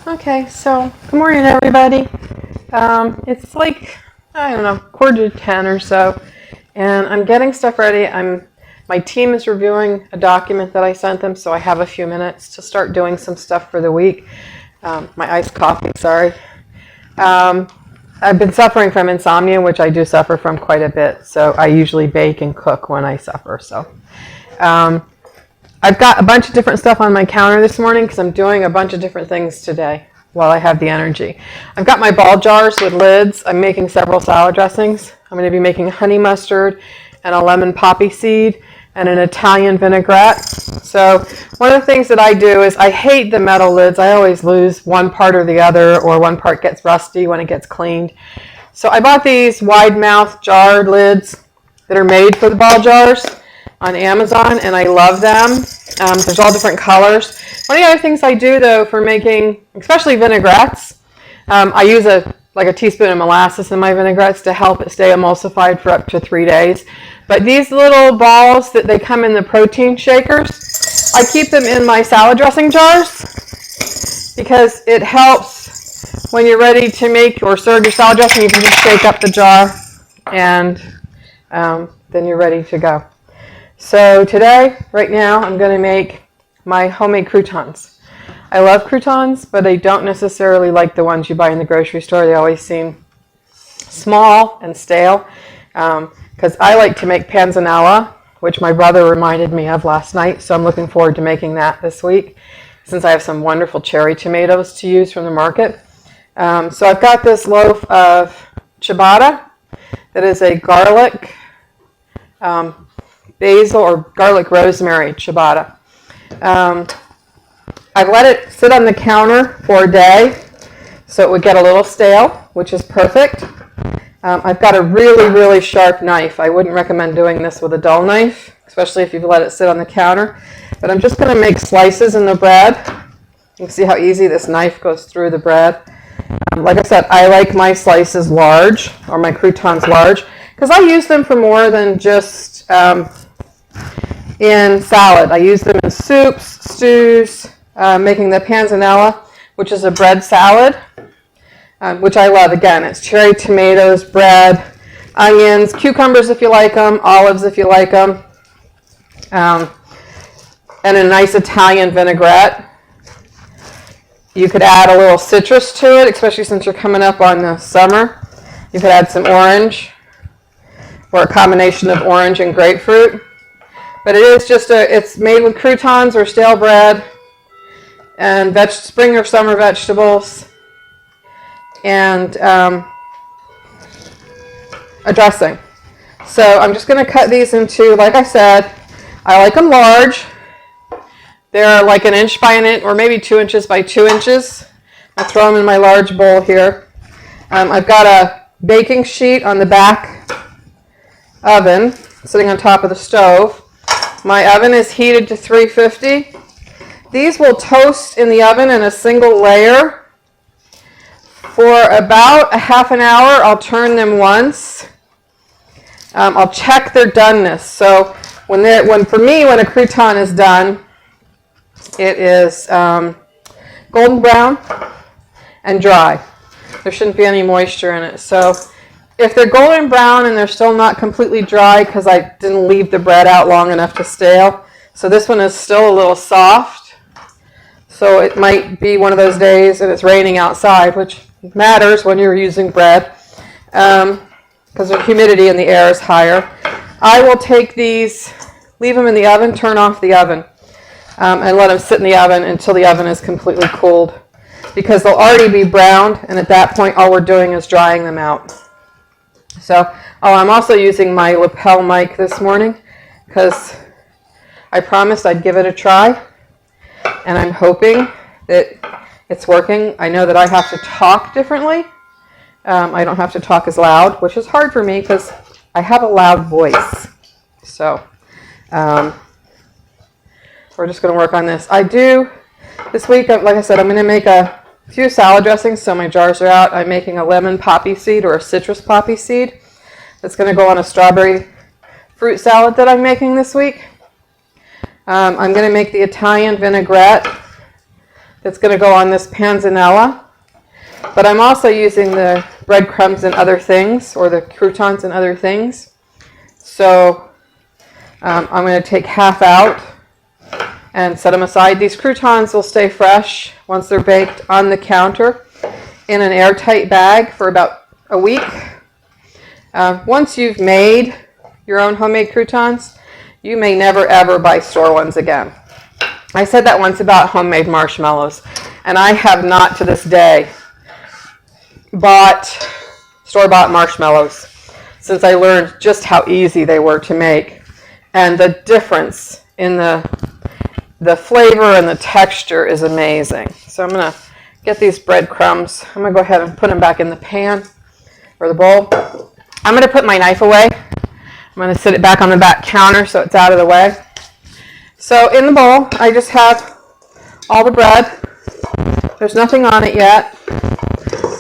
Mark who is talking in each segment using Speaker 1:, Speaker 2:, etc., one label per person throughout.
Speaker 1: Okay, so good morning, everybody. It's like, I don't know, 9:45 or so, and I'm getting stuff ready. My team is reviewing a document that I sent them, so I have a few minutes to start doing some stuff for the week. My iced coffee, sorry. I've been suffering from insomnia, which I do suffer from quite a bit, so I usually bake and cook when I suffer. So I've got a bunch of different stuff on my counter this morning because I'm doing a bunch of different things today while I have the energy. I've got my ball jars with lids. I'm making several salad dressings. I'm going to be making honey mustard and a lemon poppy seed and an Italian vinaigrette. So one of the things that I do is I hate the metal lids. I always lose one part or the other, or one part gets rusty when it gets cleaned. So I bought these wide mouth jarred lids that are made for the ball jars on Amazon, and I love them. There's all different colors. One of the other things I do, though, for making, especially vinaigrettes, I use a teaspoon of molasses in my vinaigrettes to help it stay emulsified for up to 3 days. But these little balls that they come in the protein shakers, I keep them in my salad dressing jars because it helps when you're ready to make or serve your salad dressing. You can just shake up the jar, and then you're ready to go. So today, right now, I'm going to make my homemade croutons. I love croutons, but I don't necessarily like the ones you buy in the grocery store. They always seem small and stale. Because I like to make panzanella, which my brother reminded me of last night. So I'm looking forward to making that this week, since I have some wonderful cherry tomatoes to use from the market. So I've got this loaf of ciabatta that is a garlic, basil or garlic rosemary ciabatta. I've let it sit on the counter for a day so it would get a little stale, which is perfect. I've got a really, really sharp knife. I wouldn't recommend doing this with a dull knife, especially if you've let it sit on the counter. But I'm just going to make slices in the bread. You can see how easy this knife goes through the bread. Like I said, I like my slices large, or my croutons large, because I use them for more than just in salad. I use them in soups, stews, making the panzanella, which is a bread salad, which I love. Again, it's cherry tomatoes, bread, onions, cucumbers if you like them, olives if you like them, and a nice Italian vinaigrette. You could add a little citrus to it, especially since you're coming up on the summer. You could add some orange, or a combination of orange and grapefruit. But it is just it's made with croutons or stale bread and spring or summer vegetables and a dressing. So I'm just going to cut these into, like I said, I like them large. They're like 1 inch by 1 inch, or maybe 2 inches by 2 inches. I throw them in my large bowl here. I've got a baking sheet on the back oven sitting on top of the stove. My oven is heated to 350. These will toast in the oven in a single layer for about a half an hour. I'll turn them once. I'll check their doneness. So when a crouton is done, it is golden brown and dry. There shouldn't be any moisture in it. So if they're golden brown and they're still not completely dry, because I didn't leave the bread out long enough to stale, so this one is still a little soft. So it might be one of those days and it's raining outside, which matters when you're using bread, because the humidity in the air is higher. I will take these, leave them in the oven, turn off the oven, and let them sit in the oven until the oven is completely cooled, because they'll already be browned, and at that point all we're doing is drying them out. So, I'm also using my lapel mic this morning because I promised I'd give it a try, and I'm hoping that it's working. I know that I have to talk differently. I don't have to talk as loud, which is hard for me because I have a loud voice. So, we're just going to work on this. This week, like I said, I'm going to make a few salad dressings, so my jars are out. I'm making a lemon poppy seed or a citrus poppy seed that's going to go on a strawberry fruit salad that I'm making this week. I'm going to make the Italian vinaigrette that's going to go on this panzanella. But I'm also using the breadcrumbs and other things, or the croutons and other things. So I'm going to take half out and set them aside. These croutons will stay fresh once they're baked on the counter in an airtight bag for about a week. Once you've made your own homemade croutons, you may never ever buy store ones again. I said that once about homemade marshmallows, and I have not to this day bought store-bought marshmallows since I learned just how easy they were to make, and the difference in the flavor and the texture is amazing. So I'm going to get these breadcrumbs. I'm going to go ahead and put them back in the pan or the bowl. I'm going to put my knife away. I'm going to sit it back on the back counter so it's out of the way. So in the bowl, I just have all the bread. There's nothing on it yet.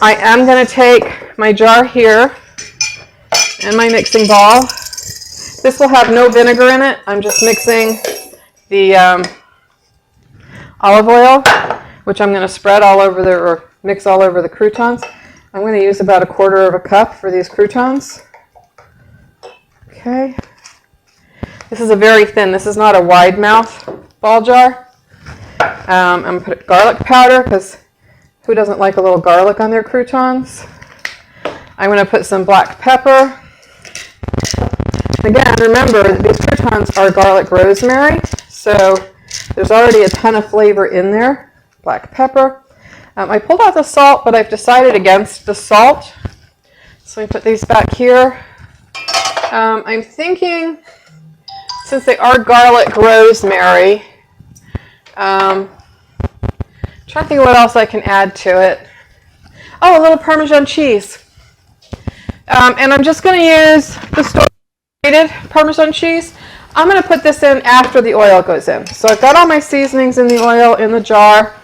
Speaker 1: I am going to take my jar here and my mixing ball. This will have no vinegar in it. I'm just mixing the olive oil, which I'm going to spread all over or mix all over the croutons. I'm going to use about 1/4 cup for these croutons. Okay. This is a very thin, this is not a wide mouth ball jar. I'm going to put garlic powder, because who doesn't like a little garlic on their croutons? I'm going to put some black pepper. Again, remember, these croutons are garlic rosemary, so there's already a ton of flavor in there. Black pepper. I pulled out the salt, but I've decided against the salt. So let me put these back here. I'm thinking, since they are garlic rosemary, trying to think of what else I can add to it. Oh, a little Parmesan cheese. And I'm just going to use the store-rated Parmesan cheese. I'm going to put this in after the oil goes in. So I've got all my seasonings in the oil in the jar.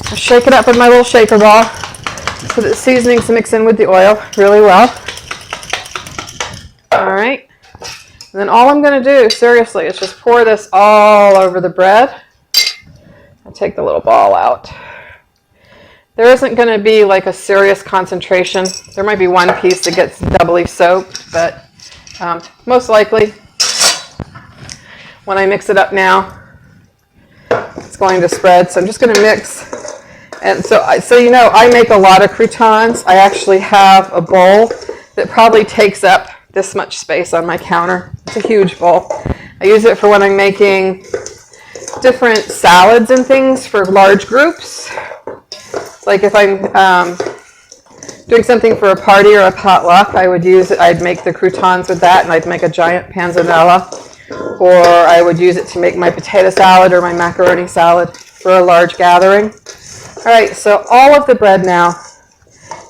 Speaker 1: I'll shake it up with my little shaker ball so that the seasonings mix in with the oil really well. All right. And then all I'm going to do, seriously, is just pour this all over the bread. I'll take the little ball out. There isn't going to be like a serious concentration. There might be one piece that gets doubly soaked, but most likely when I mix it up now, it's going to spread. So I'm just going to mix. And so you know, I make a lot of croutons. I actually have a bowl that probably takes up this much space on my counter. It's a huge bowl. I use it for when I'm making different salads and things for large groups. Like if I'm doing something for a party or a potluck, I would use it. I'd make the croutons with that, and I'd make a giant panzanella. Or I would use it to make my potato salad or my macaroni salad for a large gathering. All right, so all of the bread now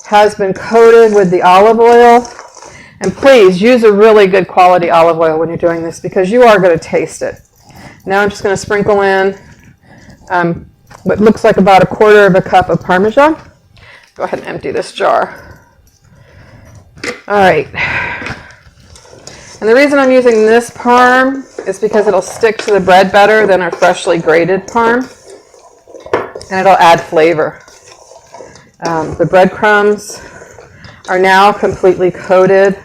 Speaker 1: has been coated with the olive oil. And please use a really good quality olive oil when you're doing this, because you are going to taste it. Now I'm just going to sprinkle in what looks like about 1/4 cup of Parmesan. Go ahead and empty this jar. All right. And the reason I'm using this parm is because it'll stick to the bread better than our freshly grated parm, and it'll add flavor. The breadcrumbs are now completely coated.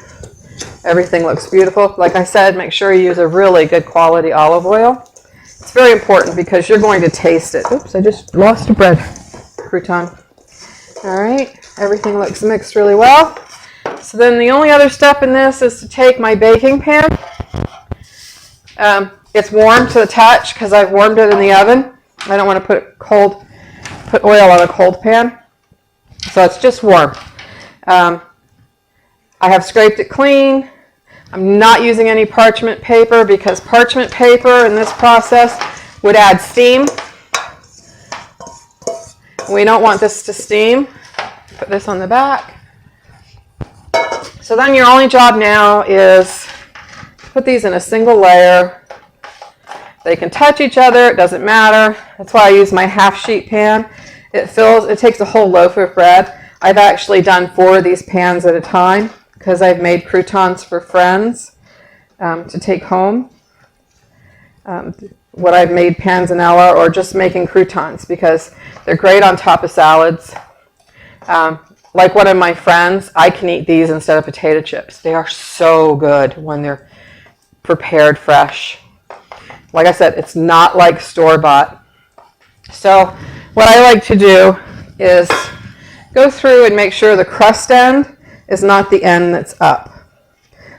Speaker 1: Everything looks beautiful. Like I said, make sure you use a really good quality olive oil. It's very important because you're going to taste it. Oops, I just lost a bread crouton. All right, everything looks mixed really well. So then the only other step in this is to take my baking pan. It's warm to the touch because I've warmed it in the oven. I don't want to put oil on a cold pan. So it's just warm. I have scraped it clean. I'm not using any parchment paper because parchment paper in this process would add steam. We don't want this to steam. Put this on the back. So then your only job now is put these in a single layer. They can touch each other, it doesn't matter. That's why I use my half sheet pan. It takes a whole loaf of bread. I've actually done 4 of these pans at a time because I've made croutons for friends to take home. what I've made panzanella or just making croutons because they're great on top of salads. Like one of my friends, I can eat these instead of potato chips. They are so good when they're prepared fresh. Like I said, it's not like store-bought. So what I like to do is go through and make sure the crust end is not the end that's up.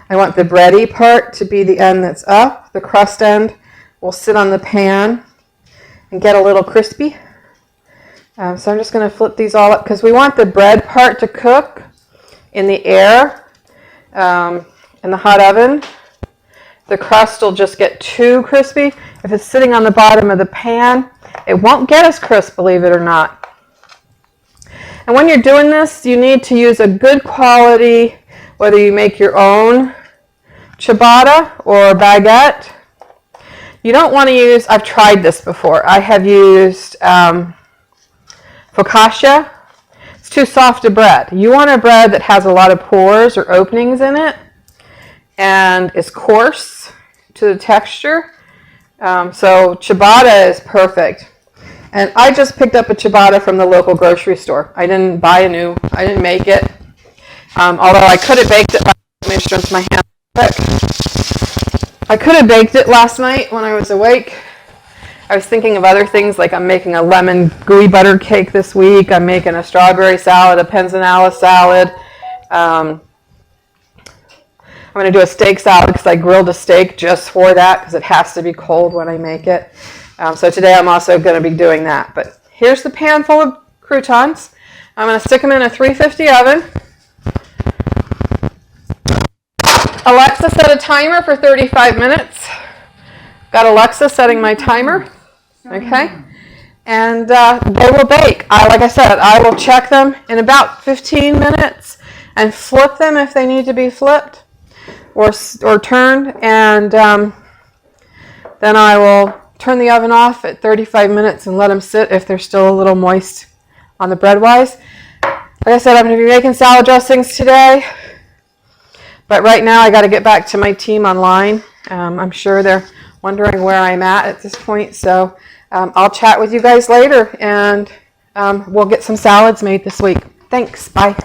Speaker 1: I want the bready part to be the end that's up. The crust end will sit on the pan and get a little crispy. So I'm just going to flip these all up because we want the bread part to cook in the air in the hot oven. The crust will just get too crispy. If it's sitting on the bottom of the pan, it won't get as crisp, believe it or not. And when you're doing this, you need to use a good quality, whether you make your own ciabatta or baguette. You don't want to use, I've tried this before. I have used focaccia. It's too soft a bread. You want a bread that has a lot of pores or openings in it and is coarse to the texture. So ciabatta is perfect. And I just picked up a ciabatta from the local grocery store. I didn't buy I didn't make it. Although I could have baked it. Let me just rinse my hands quick. I could have baked it last night when I was awake. I was thinking of other things, like I'm making a lemon gooey butter cake this week. I'm making a strawberry salad, a panzanella salad. I'm going to do a steak salad because I grilled a steak just for that because it has to be cold when I make it. So today I'm also going to be doing that. But here's the pan full of croutons. I'm going to stick them in a 350 oven. Alexa set a timer for 35 minutes. Got Alexa setting my timer. Okay. And they will bake. Like I said, I will check them in about 15 minutes and flip them if they need to be flipped or turned. And then I will turn the oven off at 35 minutes and let them sit if they're still a little moist on the bread-wise. Like I said, I'm going to be making salad dressings today. But right now I got to get back to my team online. I'm sure they're wondering where I'm at this point. So I'll chat with you guys later and we'll get some salads made this week. Thanks. Bye.